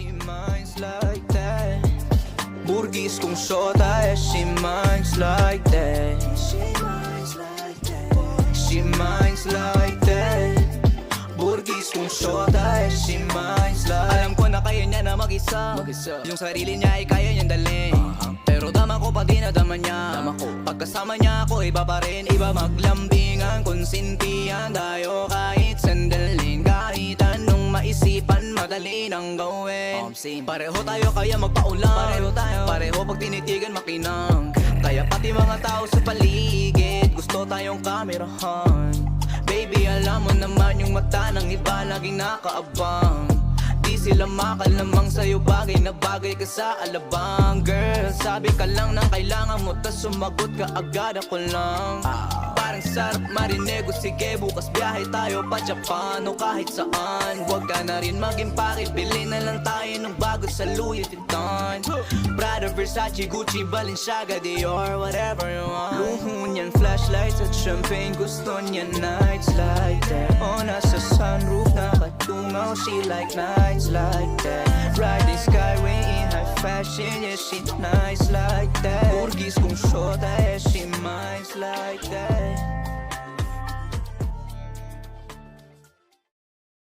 She minds like that. Burgis kung shota, yeah, she minds like that. She minds like that. She minds like that. Burgis kung shota, yeah, she minds like. Alam ko na kaya niya na mag-isa. Yung sarili niya ay kaya niyang dalhin. Pero dama ko pag dinadama niya. Pagkasama niya ako iba pa rin. Iba maglambingan, konsintihan tayo kahit sandalin. Kahit anong maisipan, madali nang gawin. Pareho tayo kaya magpaulan. Pareho pag tinitigan makinang. Kaya pati mga tao sa paligid gusto tayong kamerahan. Baby, alam mo naman yung mata ng iba laging nakaabang. Di sila makalamang sa'yo, bagay na bagay ka sa alabang. Girl, sabi ka lang ng kailangan mo, tas sumagot ka agad, ako lang. Parang sarap marinig o sige bukas biyahe tayo pa Japan o kahit saan. Huwag ka na rin mag-impake, bili na lang tayo ng bago sa Louis Vuitton. Prada, Versace, Gucci, Balenciaga, Dior, whatever you want. Luho niyan, flashlights at champagne, gusto niya nights like that. O nasa sunroof, nakatungaw, she like nights like that. Ride the skyway in high fashion, yeah, she nice like that. Burgis